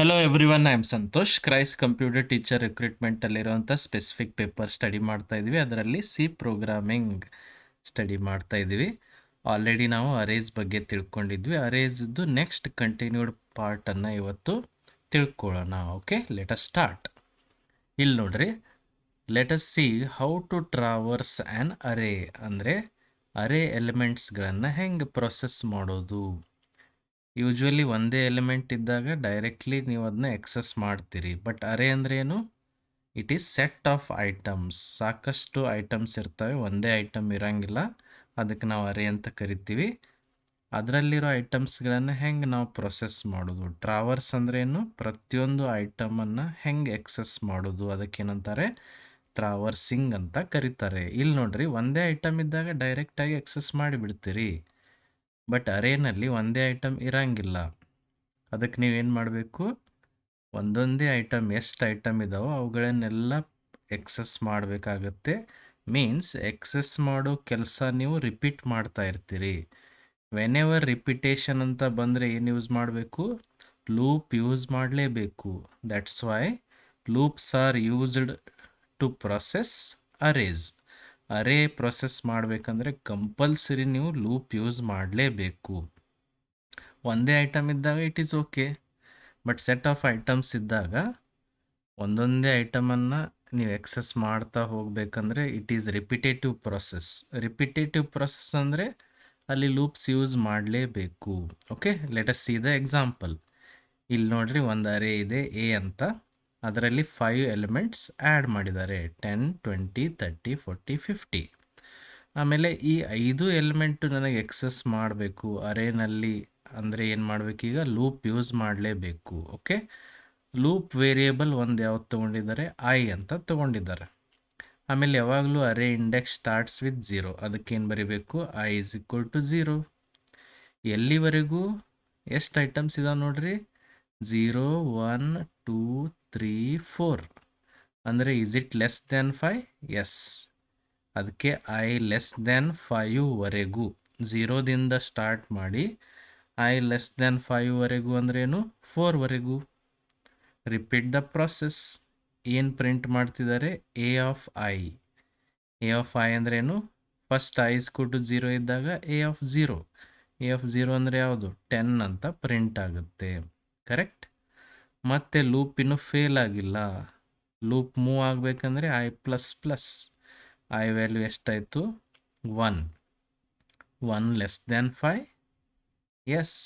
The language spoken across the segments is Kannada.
Hello everyone, I am Santosh. ಕ್ರೈಸ್ಟ್ ಕಂಪ್ಯೂಟರ್ ಟೀಚರ್ ರಿಕ್ರೂಟ್ಮೆಂಟಲ್ಲಿರುವಂಥ ಸ್ಪೆಸಿಫಿಕ್ ಪೇಪರ್ ಸ್ಟಡಿ ಮಾಡ್ತಾ ಇದ್ವಿ. ಅದರಲ್ಲಿ ಸಿ ಪ್ರೋಗ್ರಾಮಿಂಗ್ ಸ್ಟಡಿ ಮಾಡ್ತಾ ಇದ್ವಿ. ಆಲ್ರೆಡಿ ನಾವು ಅರೇಸ್ ಬಗ್ಗೆ ತಿಳ್ಕೊಂಡಿದ್ವಿ. ಅರೇಸ್ದು ನೆಕ್ಸ್ಟ್ ಕಂಟಿನ್ಯೂಡ್ ಪಾರ್ಟನ್ನು ಇವತ್ತು ತಿಳ್ಕೊಳ್ಳೋಣ. Okay, let us start. ಇಲ್ಲಿ ನೋಡ್ರಿ, let us see how to traverse an array. ಅಂದರೆ ಅರೇ ಎಲಿಮೆಂಟ್ಸ್ಗಳನ್ನು ಹೆಂಗೆ ಪ್ರೊಸೆಸ್ ಮಾಡೋದು. ಯೂಶ್ವಲಿ ಒಂದೇ ಎಲಿಮೆಂಟ್ ಇದ್ದಾಗ ಡೈರೆಕ್ಟ್ಲಿ ನೀವು ಅದನ್ನ ಎಕ್ಸೆಸ್ ಮಾಡ್ತೀರಿ. ಬಟ್ ಅರೇ ಅಂದರೆ ಏನು? It is set of items. ಸಾಕಷ್ಟು ಐಟಮ್ಸ್ ಇರ್ತವೆ, ಒಂದೇ ಐಟಮ್ ಇರೋಂಗಿಲ್ಲ. ಅದಕ್ಕೆ ನಾವು ಅರೇ ಅಂತ ಕರಿತೀವಿ. ಅದರಲ್ಲಿರೋ ಐಟಮ್ಸ್ಗಳನ್ನು ಹೆಂಗೆ ನಾವು ಪ್ರೊಸೆಸ್ ಮಾಡೋದು. ಟ್ರಾವರ್ಸ್ ಅಂದರೆ ಏನು? ಪ್ರತಿಯೊಂದು ಐಟಮನ್ನು ಹೆಂಗೆ ಎಕ್ಸೆಸ್ ಮಾಡೋದು, ಅದಕ್ಕೇನಂತಾರೆ ಟ್ರಾವರ್ಸಿಂಗ್ ಅಂತ ಕರೀತಾರೆ. ಇಲ್ಲಿ ನೋಡ್ರಿ, ಒಂದೇ ಐಟಮ್ ಇದ್ದಾಗ ಡೈರೆಕ್ಟಾಗಿ ಎಕ್ಸೆಸ್ ಮಾಡಿಬಿಡ್ತೀರಿ. ಬಟ್ ಅರೇನಲ್ಲಿ ಒಂದೇ ಐಟಮ್ ಇರಂಗಿಲ್ಲ. ಅದಕ್ಕೆ ನೀವೇನು ಮಾಡಬೇಕು? ಒಂದೊಂದೇ ಐಟಮ್, ಎಷ್ಟು ಐಟಮ್ ಇದ್ದಾವೋ ಅವುಗಳನ್ನೆಲ್ಲ ಎಕ್ಸೆಸ್ ಮಾಡಬೇಕಾಗತ್ತೆ. ಮೀನ್ಸ್ ಎಕ್ಸೆಸ್ ಮಾಡೋ ಕೆಲಸ ನೀವು ರಿಪೀಟ್ ಮಾಡ್ತಾ ಇರ್ತೀರಿ. ವೆನ್ ಎವರ್ ರಿಪಿಟೇಷನ್ ಅಂತ ಬಂದರೆ ಏನು ಯೂಸ್ ಮಾಡಬೇಕು? ಲೂಪ್ ಯೂಸ್ ಮಾಡಲೇಬೇಕು. That's why loops are used to process arrays. Array process ಮಾಡಬೇಕಂದ್ರೆ ಕಂಪಲ್ಸರಿ ನೀವು ಲೂಪ್ ಯೂಸ್ ಮಾಡಲೇಬೇಕು. ಒಂದೇ ಐಟಮ್ ಇದ್ದಾಗ it is okay. But set of items ಇದ್ದಾಗ ಒಂದೊಂದೇ ಐಟಮನ್ನು ನೀವು ಎಕ್ಸೆಸ್ ಮಾಡ್ತಾ ಹೋಗಬೇಕಂದ್ರೆ it is repetitive process. Repetitive process ಅಂದರೆ ಅಲ್ಲಿ ಲೂಪ್ಸ್ ಯೂಸ್ ಮಾಡಲೇಬೇಕು. Okay, let us see the example. ಇಲ್ಲಿ ನೋಡ್ರಿ, ಒಂದು ಅರೇ ಇದೆ ಎ ಅಂತ. ಅದರಲ್ಲಿ 5 ಎಲಿಮೆಂಟ್ಸ್ ಆ್ಯಡ್ ಮಾಡಿದ್ದಾರೆ, 10, 20, 30, 40, 50. ಆಮೇಲೆ ಈ 5 ಎಲಿಮೆಂಟು ನನಗೆ ಎಕ್ಸೆಸ್ ಮಾಡಬೇಕು ಅರೇನಲ್ಲಿ ಅಂದರೆ ಏನು ಮಾಡಬೇಕೀಗ? ಲೂಪ್ ಯೂಸ್ ಮಾಡಲೇಬೇಕು. ಓಕೆ, ಲೂಪ್ ವೇರಿಯೇಬಲ್ ಒಂದು ಯಾವ್ದು ತೊಗೊಂಡಿದ್ದಾರೆ? ಐ ಅಂತ ತೊಗೊಂಡಿದ್ದಾರೆ. ಆಮೇಲೆ ಯಾವಾಗಲೂ ಅರೇ ಇಂಡೆಕ್ಸ್ ಸ್ಟಾರ್ಟ್ಸ್ ವಿತ್ 0. ಅದಕ್ಕೇನು ಬರೀಬೇಕು? I is equal to 0. ಎಲ್ಲಿವರೆಗೂ? ಎಷ್ಟು ಐಟಮ್ಸ್ ಇದಾವೆ ನೋಡ್ರಿ? 0, 1, 2, 3, 4. ಅಂದರೆ is it less than 5? Yes. ಅದಕ್ಕೆ ಐ ಲೆಸ್ ದ್ಯಾನ್ 5ವರೆಗೂ, 0ದಿಂದ ಸ್ಟಾರ್ಟ್ ಮಾಡಿ ಐ ಲೆಸ್ ದ್ಯಾನ್ 5ವರೆಗೂ ಅಂದ್ರೇನು? 4ವರೆಗೂ. Repeat the process. ಏನು ಪ್ರಿಂಟ್ ಮಾಡ್ತಿದ್ದಾರೆ? A of i. A of i ಅಂದ್ರೇನು? ಫಸ್ಟ್ ಐ ಇಸ್ಕ್ವಲ್ ಟು 0 ಇದ್ದಾಗ ಎ ಆಫ್ 0. ಎ ಆಫ್ 0 ಅಂದರೆ ಯಾವುದು? 10 ಅಂತ ಪ್ರಿಂಟ್ ಆಗುತ್ತೆ. ಕರೆಕ್ಟ್. ಮತ್ತೆ ಲೂಪ್ ಇನ್ನೂ ಫೇಲ್ ಆಗಿಲ್ಲ. ಲೂಪ್ ಮೂವ್ ಆಗಬೇಕಂದ್ರೆ i plus plus. I value ಎಷ್ಟಾಯಿತು? 1. 1 ಲೆಸ್ ದ್ಯಾನ್ 5? ಎಸ್.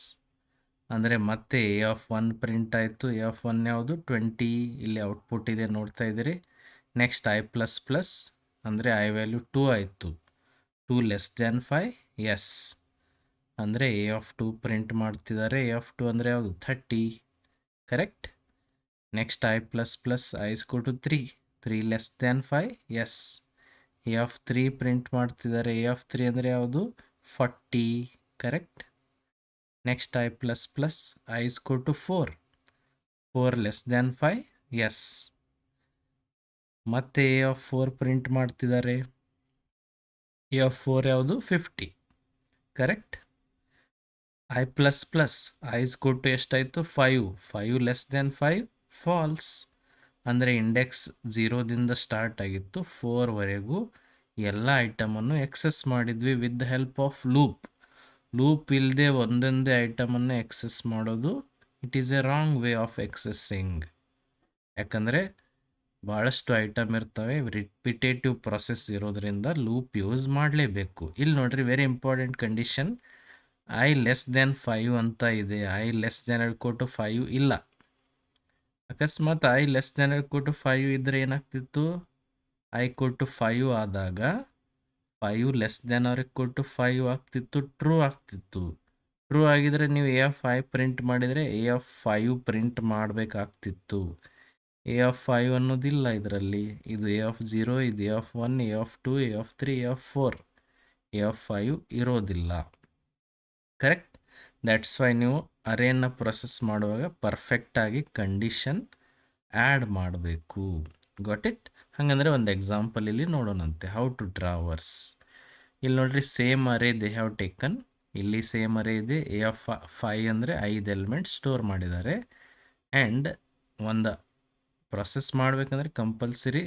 ಅಂದರೆ ಮತ್ತೆ ಎ ಆಫ್ 1 ಪ್ರಿಂಟ್ ಆಯಿತು. ಎ ಆಫ್ 1 ಯಾವುದು? 20. ಇಲ್ಲಿ ಔಟ್ಪುಟ್ ಇದೆ, ನೋಡ್ತಾ ಇದ್ದೀರಿ. ನೆಕ್ಸ್ಟ್ ಐ ಪ್ಲಸ್ ಪ್ಲಸ್ ಅಂದರೆ ಐ ವ್ಯಾಲ್ಯೂ 2 ಆಯಿತು. 2 ಲೆಸ್ ದ್ಯಾನ್ 5? ಎಸ್. ಅಂದರೆ ಎ ಆಫ್ 2 ಪ್ರಿಂಟ್ ಮಾಡ್ತಿದ್ದಾರೆ. ಎ ಆಫ್ 2 ಅಂದರೆ ಯಾವುದು? 30. Correct. Next i plus plus i is equal to 3. 3 less than 5? Yes. A of 3 print ಮಾಡ್ತಿದ್ದಾರೆ. ಎ ಆಫ್ 3 ಅಂದರೆ ಯಾವುದು? 40. Correct. Next i plus plus i is equal to 4. 4 less than 5? Yes. ಮತ್ತೆ ಎ ಆಫ್ 4 ಪ್ರಿಂಟ್ ಮಾಡ್ತಿದ್ದಾರೆ. ಎ ಆಫ್ 4 ಯಾವುದು? 50. Correct. I plus plus i is equal to ಎಷ್ಟಾಯಿತು? 5. 5 ಲೆಸ್ ದ್ಯಾನ್ 5? ಫಾಲ್ಸ್. ಅಂದರೆ ಇಂಡೆಕ್ಸ್ 0ದಿಂದ ಸ್ಟಾರ್ಟ್ ಆಗಿತ್ತು, 4ವರೆಗೂ ಎಲ್ಲ ಐಟಮನ್ನು ಎಕ್ಸೆಸ್ ಮಾಡಿದ್ವಿ with the help of loop. Loop ಇಲ್ಲದೆ ಒಂದೊಂದೇ ಐಟಮನ್ನು ಎಕ್ಸೆಸ್ ಮಾಡೋದು it is a wrong way of accessing. ಯಾಕಂದರೆ ಭಾಳಷ್ಟು ಐಟಮ್ ಇರ್ತವೆ, ರಿಪಿಟೇಟಿವ್ ಪ್ರೊಸೆಸ್ ಇರೋದ್ರಿಂದ ಲೂಪ್ ಯೂಸ್ ಮಾಡಲೇಬೇಕು. ಇಲ್ಲಿ ನೋಡ್ರಿ, very important condition. I less than 5 ಅಂತ ಇದೆ. I less than equal to 5 ಇಲ್ಲ. ಅಕಸ್ಮಾತ್ i less than equal to 5 ಇದ್ದರೆ ಏನಾಗ್ತಿತ್ತು? ಐ ಈಕ್ವಲ್ ಟು 5 ಆದಾಗ 5 less than or equal to 5 ಆಗ್ತಿತ್ತು, ಟ್ರೂ ಆಗ್ತಿತ್ತು. ಟ್ರೂ ಆಗಿದ್ರೆ ನೀವು ಎ ಆಫ್ 5 ಪ್ರಿಂಟ್ ಮಾಡಿದರೆ ಎ ಆಫ್ 5 ಪ್ರಿಂಟ್ ಮಾಡಬೇಕಾಗ್ತಿತ್ತು. ಎ ಆಫ್ 5 ಅನ್ನೋದಿಲ್ಲ ಇದರಲ್ಲಿ. ಇದು ಎ ಆಫ್ 0, ಇದು a of 1, a of 2, a of 3, a of 4. A of 5 ಇರೋದಿಲ್ಲ. ಕರೆಕ್ಟ್. ದ್ಯಾಟ್ಸ್ ವೈ ನೀವು ಅರೇನ ಪ್ರೊಸೆಸ್ ಮಾಡುವಾಗ ಪರ್ಫೆಕ್ಟಾಗಿ ಕಂಡೀಷನ್ ಆ್ಯಡ್ ಮಾಡಬೇಕು. Got it? ಹಾಗಂದರೆ ಒಂದು ಎಕ್ಸಾಂಪಲ್ ಇಲ್ಲಿ ನೋಡೋಣಂತೆ. How to traverse. ಇಲ್ಲಿ ನೋಡ್ರಿ, same array they have taken. ಇಲ್ಲಿ ಸೇಮ್ ಅರೇ ಇದೆ. ಎ ಆಫ್ 5 ಅಂದರೆ 5 ಎಲಿಮೆಂಟ್ಸ್ ಸ್ಟೋರ್ ಮಾಡಿದ್ದಾರೆ. ಆ್ಯಂಡ್ ಒಂದು ಪ್ರೊಸೆಸ್ ಮಾಡಬೇಕಂದ್ರೆ ಕಂಪಲ್ಸರಿ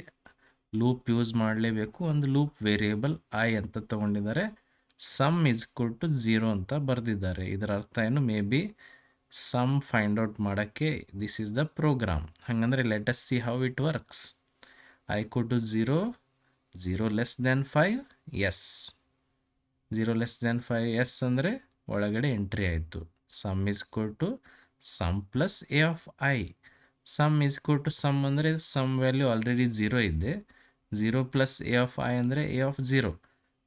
ಲೂಪ್ ಯೂಸ್ ಮಾಡಲೇಬೇಕು. ಒಂದು ಲೂಪ್ ವೇರಿಯೇಬಲ್ ಐ ಅಂತ ತೊಗೊಂಡಿದ್ದಾರೆ. ಸಮ್ ಇಸ್ ಈಕ್ವಲ್ ಟು 0 ಅಂತ ಬರೆದಿದ್ದಾರೆ. ಇದರ ಅರ್ಥ ಏನು, maybe sum find out ಮಾಡೋಕ್ಕೆ this is the program. ಹಾಗಂದರೆ let us see how it works. I equal to 0, 0 less than 5, yes. 0 less than 5 yes ಅಂದರೆ ಒಳಗಡೆ ಎಂಟ್ರಿ ಆಯಿತು. Sum is equal to sum plus a of i. Sum is equal to sum ಅಂದರೆ ಸಮ್ ವ್ಯಾಲ್ಯೂ ಆಲ್ರೆಡಿ 0 ಇದೆ. 0 ಪ್ಲಸ್ ಎ ಆಫ್ ಐ ಅಂದರೆ ಎ ಆಫ್ 0.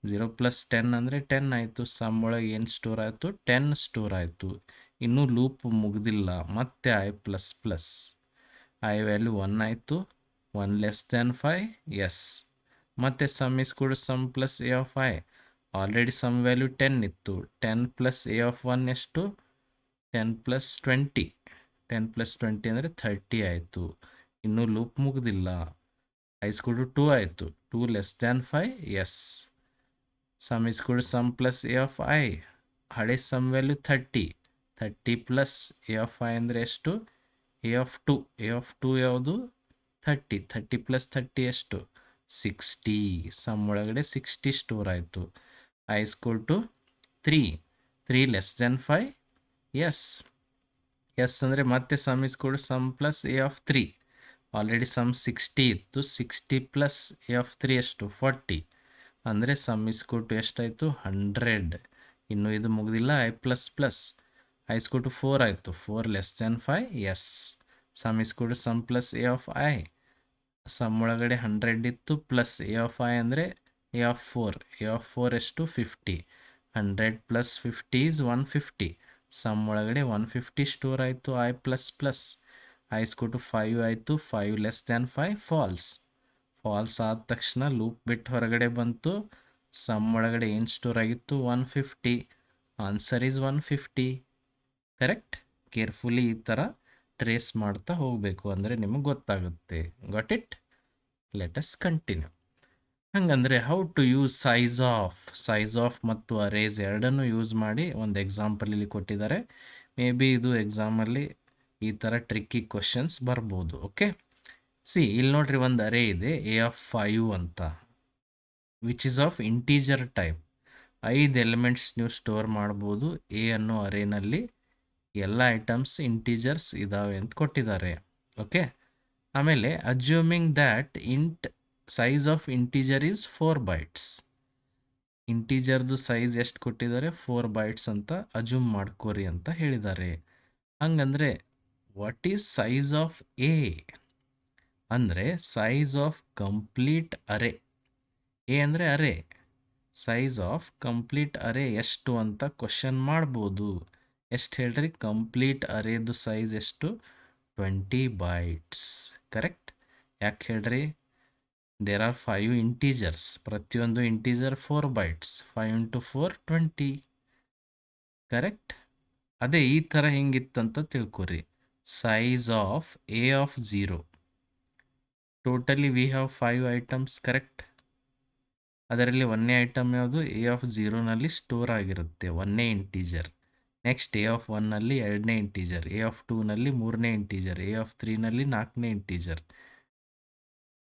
0 ಪ್ಲಸ್ 10 ಅಂದರೆ 10 ಆಯಿತು. ಸಮ್ ಒಳಗೆ ಏನು ಸ್ಟೋರ್ ಆಯಿತು, 10 ಸ್ಟೋರ್ ಆಯಿತು. ಇನ್ನೂ ಲೂಪ್ ಮುಗ್ದಿಲ್ಲ. ಮತ್ತೆ i plus plus i value 1 ಆಯಿತು. 1 ಲೆಸ್ ದ್ಯಾನ್ 5, ಎಸ್. ಮತ್ತು ಸಮ್ ಇಸ್ ಕೂಡ sum plus a of i. Already sum value 10 ಇತ್ತು. 10 ಪ್ಲಸ್ ಎ ಆಫ್ 1 ಎಷ್ಟು, 10 ಪ್ಲಸ್ 20. 10 ಪ್ಲಸ್ 20 ಅಂದರೆ 30 ಆಯಿತು. ಇನ್ನೂ ಲೂಪ್ ಮುಗ್ದಿಲ್ಲ. ಐ ಸ್ಕೂಲ್ 2 ಆಯಿತು. 2 less than 5, yes. Sum is ಕೂಡ sum plus a of i. ಹಳೆ sum value 30. 30 plus a of i ಅಂದರೆ ಎಷ್ಟು, ಎ ಆಫ್ 2. ಎ ಆಫ್ 2 ಯಾವುದು, 30. 30 ಪ್ಲಸ್ 30 ಎಷ್ಟು, 60. ಸಮ್ ಒಳಗಡೆ 60 ಸ್ಟೋರ್ ಆಯಿತು. I is equal to 3. 3 less than 5, yes. Yes ಅಂದರೆ ಮತ್ತೆ ಸಮ್ ಇಸ್ ಕೂಡ sum plus a of 3. Already sum 60 ಇತ್ತು. 60 ಪ್ಲಸ್ ಎ ಆಫ್ 3 ಎಷ್ಟು, 40. ಅಂದರೆ ಸಮ್ ಇಸ್ ಟು ಎಷ್ಟಾಯಿತು, 100. ಇನ್ನು ಇದು ಮುಗ್ದಿಲ್ಲ. I plus plus i to 4 ಆಯಿತು. 4 less than 5, yes. Sum is to sum plus a of i. Sum ಒಳಗಡೆ 100 ಇತ್ತು. ಪ್ಲಸ್ ಎ ಆಫ್ ಐ ಅಂದರೆ ಎ ಆಫ್ 4. ಎ ಆಫ್ 4 ಎಷ್ಟು, 50. 100 ಪ್ಲಸ್ 50 ಈಸ್ 150. ಸಮ್ ಒಳಗಡೆ 150 ಸ್ಟೋರ್ ಆಯಿತು. I plus plus i to 5 ಆಯಿತು. 5 ಲೆಸ್ ದ್ಯಾನ್ 5, ಫಾಲ್ಸ್. ಫಾಲ್ಸ್ ಆದ ತಕ್ಷಣ ಲೂಪ್ ಬಿಟ್ಟು ಹೊರಗಡೆ ಬಂತು. ಸಮ್ ಒಳಗಡೆ ಏನು ಸ್ಟೋರ್ ಆಗಿತ್ತು, 150. Answer is 150. ಕರೆಕ್ಟ್. ಕೇರ್ಫುಲಿ ಈ ಥರ ಟ್ರೇಸ್ ಮಾಡ್ತಾ ಹೋಗಬೇಕು, ಅಂದರೆ ನಿಮಗೆ ಗೊತ್ತಾಗುತ್ತೆ. Got it. Let us continue. ಹಾಗಂದರೆ how to use size of ಮತ್ತು ಅರೇಸ್ ಎರಡನ್ನೂ ಯೂಸ್ ಮಾಡಿ ಒಂದು ಎಕ್ಸಾಂಪಲ್ ಇಲ್ಲಿ ಕೊಟ್ಟಿದ್ದಾರೆ. ಮೇ ಬಿ ಇದು ಎಕ್ಸಾಮಲ್ಲಿ ಈ ಥರ ಟ್ರಿಕ್ಕಿ ಕ್ವಶನ್ಸ್ ಬರ್ಬೋದು. ಓಕೆ, ಸಿ ಇಲ್ಲಿ ನೋಡ್ರಿ, ಒಂದು ಅರೇ ಇದೆ ಎ ಆಫ್ 5 ಅಂತ, which is of integer type. 5 elements ನೀವು ಸ್ಟೋರ್ ಮಾಡ್ಬೋದು ಎ ಅನ್ನೋ ಅರೇನಲ್ಲಿ. ಎಲ್ಲ ಐಟಮ್ಸ್ ಇಂಟೀಜರ್ಸ್ ಇದ್ದಾವೆ ಅಂತ ಕೊಟ್ಟಿದ್ದಾರೆ. ಓಕೆ, ಆಮೇಲೆ assuming that size of integer is 4 bytes. ಇಂಟೀಜರ್ದು ಸೈಜ್ ಎಷ್ಟು ಕೊಟ್ಟಿದ್ದಾರೆ, 4 ಬೈಟ್ಸ್ ಅಂತ ಅಜ್ಯೂಮ್ ಮಾಡ್ಕೋರಿ ಅಂತ ಹೇಳಿದ್ದಾರೆ. ಹಂಗಂದರೆ what is size of a ಅಂದರೆ size of complete array. A ಅಂದರೆ array. Size of complete array ಎಷ್ಟು ಅಂತ ಕ್ವಶನ್ ಮಾಡ್ಬೋದು. ಎಷ್ಟು ಹೇಳ್ರಿ, ಕಂಪ್ಲೀಟ್ ಅರೇದು ಸೈಜ್ ಎಷ್ಟು, 20 ಬೈಟ್ಸ್. ಕರೆಕ್ಟ್. ಯಾಕೆ ಹೇಳ್ರಿ, ದೇರ್ ಆರ್ 5 ಇಂಟೀಜರ್ಸ್. ಪ್ರತಿಯೊಂದು ಇಂಟೀಜರ್ 4 ಬೈಟ್ಸ್. 5 ಇಂಟು 4, 20. ಕರೆಕ್ಟ್. ಅದೇ ಈ ಥರ ಹೆಂಗಿತ್ತಂತ ತಿಳ್ಕೊರಿ. Size of a of 0. Totally we have 5 items. Correct. ಅದರಲ್ಲಿ ಒಂದನೇ ಐಟಮ್ ಯಾವುದು, ಎ ಆಫ್ 0ನಲ್ಲಿ ಸ್ಟೋರ್ ಆಗಿರುತ್ತೆ, ಒಂದನೇ ಇಂಟೀಜರ್. ನೆಕ್ಸ್ಟ್ ಎ ಆಫ್ 1ನಲ್ಲಿ ಎರಡನೇ ಇಂಟೀಜರ್, ಎ ಆಫ್ 2ನಲ್ಲಿ ಮೂರನೇ ಇಂಟೀಜರ್, ಎ ಆಫ್ 3ನಲ್ಲಿ ನಾಲ್ಕನೇ ಇಂಟೀಜರ್,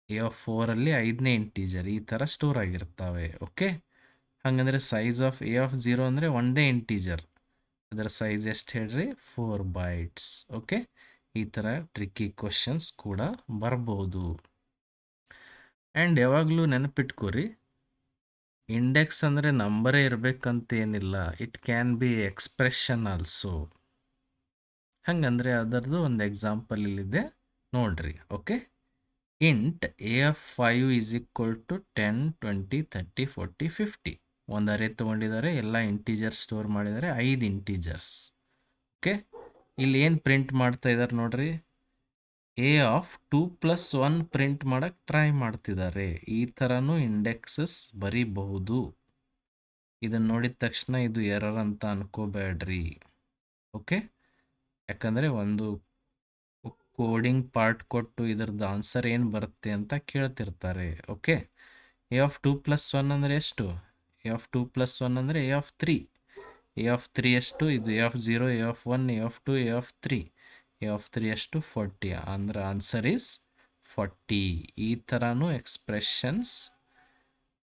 ಎ ಆಫ್ 4ಅಲ್ಲಿ ಐದನೇ ಇಂಟೀಜರ್. ಈ ಥರ ಸ್ಟೋರ್ ಆಗಿರ್ತವೆ. ಓಕೆ, ಹಾಗಂದರೆ ಸೈಜ್ ಆಫ್ ಎ ಆಫ್ 0 ಅಂದರೆ ಒಂದೇ ಇಂಟೀಜರ್. ಅದರ ಸೈಜ್ ಎಷ್ಟು ಹೇಳ್ರಿ, 4 ಬೈಟ್ಸ್. ಓಕೆ, ಈ ಥರ ಟ್ರಿಕ್ಕಿ ಕ್ವಶನ್ಸ್ ಕೂಡ ಬರ್ಬೋದು. ಆ್ಯಂಡ್ ಯಾವಾಗಲೂ ನೆನಪಿಟ್ಕೋರಿ, ಇಂಡೆಕ್ಸ್ ಅಂದರೆ ನಂಬರೇ ಇರಬೇಕಂತೇನಿಲ್ಲ. It can be expression also. ಹಾಗಂದರೆ ಅದರದ್ದು ಒಂದು ಎಕ್ಸಾಂಪಲ್ ಇಲ್ಲಿದೆ ನೋಡ್ರಿ. Okay, int a of 5 is equal to 10, 20, 30, 40, 50. ಒಂದು ಅರೇ ತೊಗೊಂಡಿದ್ದಾರೆ, ಎಲ್ಲ ಇಂಟೀಜರ್ಸ್ ಸ್ಟೋರ್ ಮಾಡಿದ್ದಾರೆ, 5 ಇಂಟೀಜರ್ಸ್. ಓಕೆ, ಇಲ್ಲಿ ಏನು ಪ್ರಿಂಟ್ ಮಾಡ್ತಾ ಇದ್ದಾರೆ ನೋಡ್ರಿ, ಎ ಆಫ್ 2 + 1 ಪ್ರಿಂಟ್ ಮಾಡೋಕ್ಕೆ ಟ್ರೈ ಮಾಡ್ತಿದ್ದಾರೆ. ಈ ಥರನೂ ಇಂಡೆಕ್ಸಸ್ ಬರೀಬಹುದು. ಇದನ್ನು ನೋಡಿದ ತಕ್ಷಣ ಇದು ಎರರ್ ಅಂತ ಅನ್ಕೋಬೇಡ್ರಿ. ಓಕೆ, ಯಾಕಂದರೆ ಒಂದು ಕೋಡಿಂಗ್ ಪಾರ್ಟ್ ಕೊಟ್ಟು ಇದರದ್ದು ಆನ್ಸರ್ ಏನು ಬರುತ್ತೆ ಅಂತ ಕೇಳ್ತಿರ್ತಾರೆ. ಓಕೆ, ಎ ಆಫ್ 2 + 1 ಅಂದರೆ ಎಷ್ಟು, ಎ ಆಫ್ 2 + 1 ಅಂದರೆ ಎ ಆಫ್ 3. ಎ ಆಫ್ 3 ಎಷ್ಟು, ಇದು a of 0, A of 1, a of 2, a of 3. A of 3 ಎಷ್ಟು 40 ಅಂದ್ರೆ ಆನ್ಸರ್ ಈಸ್ 40. ಈ ಥರನೂ ಎಕ್ಸ್ಪ್ರೆಷನ್ಸ್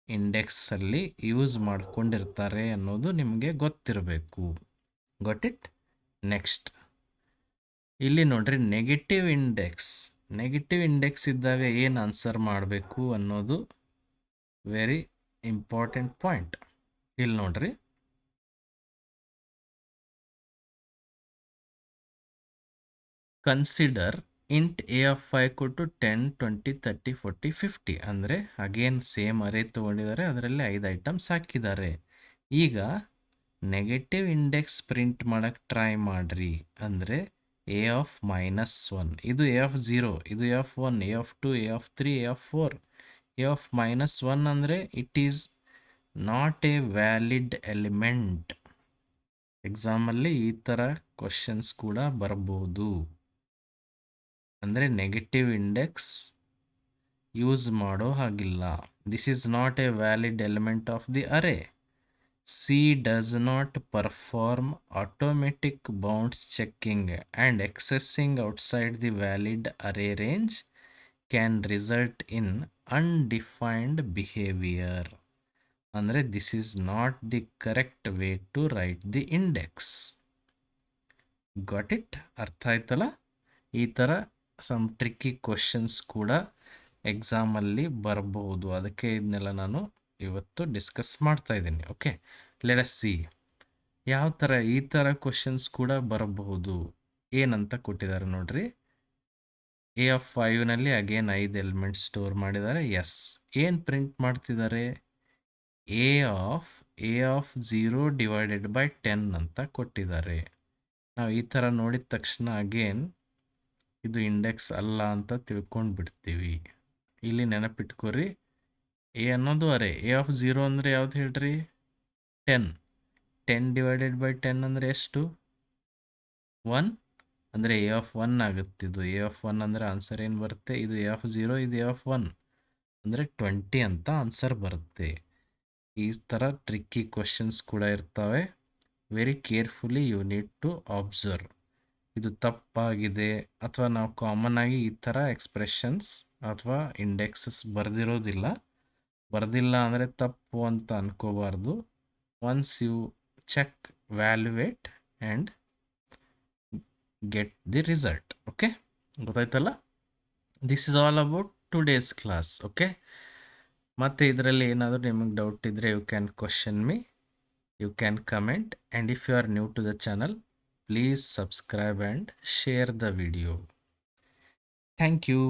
ಇಂಡೆಕ್ಸಲ್ಲಿ ಯೂಸ್ ಮಾಡ್ಕೊಂಡಿರ್ತಾರೆ ಅನ್ನೋದು ನಿಮಗೆ ಗೊತ್ತಿರಬೇಕು. Got it? ನೆಕ್ಸ್ಟ್ ಇಲ್ಲಿ ನೋಡ್ರಿ, ನೆಗೆಟಿವ್ ಇಂಡೆಕ್ಸ್ ಇದ್ದಾಗ ಏನು ಆನ್ಸರ್ ಮಾಡಬೇಕು ಅನ್ನೋದು ವೆರಿ ಇಂಪಾರ್ಟೆಂಟ್ ಪಾಯಿಂಟ್. ಇಲ್ಲಿ ನೋಡ್ರಿ, ಕನ್ಸಿಡರ್ ಇಂಟ್ ಎ ಆಫ್ 5 = 10, 20, 30, 40, 50. ಅಂದರೆ ಅಗೇನ್ ಸೇಮ್ ಅರೇ ತೊಗೊಂಡಿದ್ದಾರೆ, ಅದರಲ್ಲಿ 5 ಐಟಮ್ಸ್ ಹಾಕಿದ್ದಾರೆ. ಈಗ ನೆಗೆಟಿವ್ ಇಂಡೆಕ್ಸ್ ಪ್ರಿಂಟ್ ಮಾಡೋಕ್ಕೆ ಟ್ರೈ ಮಾಡ್ರಿ. ಅಂದರೆ ಎ ಆಫ್ -1, ಇದು ಎ ಆಫ್ 0, ಇದು a of 1, a of 2, a of 3, a of 4. A of -1 ಅಂದರೆ it is not a valid element. ಎಕ್ಸಾಮಲ್ಲಿ ಈ ಥರ ಕ್ವಶನ್ಸ್ ಕೂಡ ಬರ್ಬೋದು. ಅಂದರೆ ನೆಗೆಟಿವ್ ಇಂಡೆಕ್ಸ್ ಯೂಸ್ ಮಾಡೋ ಹಾಗಿಲ್ಲ. This is not a valid element of the array. C does not perform automatic bounds checking, and accessing outside the valid array range can result in undefined behavior. ಅಂದರೆ this is not the correct way to write the index. Got it? ಅರ್ಥ ಆಯ್ತಲ್ಲ? ಈ ಥರ ಸಮ್ ಟ್ರಿಕ್ಕಿ ಕ್ವಶನ್ಸ್ ಕೂಡ ಎಕ್ಸಾಮಲ್ಲಿ ಬರಬಹುದು. ಅದಕ್ಕೆ ಇದನ್ನೆಲ್ಲ ನಾನು ಇವತ್ತು ಡಿಸ್ಕಸ್ ಮಾಡ್ತಾ ಇದ್ದೀನಿ. ಓಕೆ, ಲೆಟ್ ಅಸ್ ಸಿ ಯಾವ ಥರ ಈ ಥರ ಕ್ವಶನ್ಸ್ ಕೂಡ ಬರಬಹುದು. ಏನಂತ ಕೊಟ್ಟಿದ್ದಾರೆ ನೋಡ್ರಿ. ಎ ಆಫ್ 5ನಲ್ಲಿ ಅಗೇನ್ 5 ಎಲಿಮೆಂಟ್ಸ್ ಸ್ಟೋರ್ ಮಾಡಿದ್ದಾರೆ. ಎಸ್, ಏನು ಪ್ರಿಂಟ್ ಮಾಡ್ತಿದ್ದಾರೆ? ಎ ಆಫ್ 0 / 10 ಅಂತ ಕೊಟ್ಟಿದ್ದಾರೆ. ನಾವು ಈ ಥರ ನೋಡಿದ ತಕ್ಷಣ ಅಗೇನ್ ಇದು ಇಂಡೆಕ್ಸ್ ಅಲ್ಲ ಅಂತ ತಿಳ್ಕೊಂಡು ಬಿಡ್ತೀವಿ. ಇಲ್ಲಿ ನೆನಪಿಟ್ಕೋರಿ, ಎ ಅನ್ನೋದು ಅರೇ. ಎ ಆಫ್ 0 ಅಂದರೆ ಯಾವ್ದು ಹೇಳ್ರಿ? 10. 10 / 10 ಅಂದರೆ ಎಷ್ಟು? 1. ಅಂದರೆ ಎ ಆಫ್ 1 ಆಗುತ್ತೆ. ಇದು ಎ ಆಫ್ 1 ಅಂದರೆ ಆನ್ಸರ್ ಏನು ಬರುತ್ತೆ? ಇದು ಎ ಆಫ್ 0, ಇದು ಎ ಆಫ್ 1 ಅಂದರೆ 20 ಅಂತ ಆನ್ಸರ್ ಬರುತ್ತೆ. ಈ ಥರ ಟ್ರಿಕ್ಕಿ ಕ್ವಶನ್ಸ್ ಕೂಡ ಇರ್ತವೆ. Very carefully you need to observe. ಇದು ತಪ್ಪಾಗಿದೆ ಅಥವಾ ನಾವು ಕಾಮನ್ ಆಗಿ ಈ ಥರ ಎಕ್ಸ್ಪ್ರೆಷನ್ಸ್ ಅಥವಾ ಇಂಡೆಕ್ಸಸ್ ಬರ್ದಿಲ್ಲ ಅಂದರೆ ತಪ್ಪು ಅಂತ ಅನ್ಕೋಬಾರ್ದು. Once you check, evaluate and get the result. Okay, ಗೊತ್ತಾಯ್ತಲ್ಲ? This is all about today's class. Okay, ಮತ್ತು ಇದರಲ್ಲಿ ಏನಾದರೂ ನಿಮಗೆ ಡೌಟ್ ಇದ್ದರೆ you can question me, you can comment, and if you are new to the channel, please subscribe and share the video. Thank you.